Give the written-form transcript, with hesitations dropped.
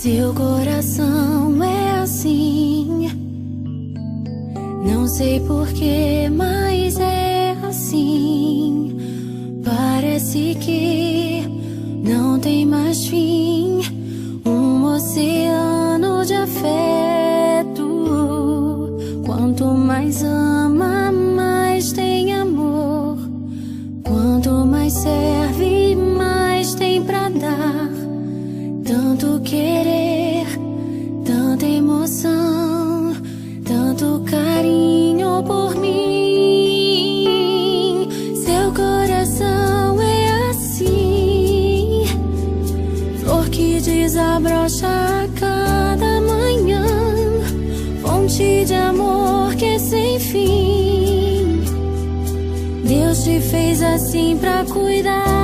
Seu coração é assim, não sei porquê, mas é assim. Parece que não tem mais fim, um oceano de afeto. Quanto mais ama, mais tem amor. Quanto mais serve, mais tem pra dar. Tanto querer, tanta emoção, tanto carinho por mim. Seu coração é assim, flor que desabrocha a cada manhã, fonte de amor que é sem fim. Deus te fez assim pra cuidar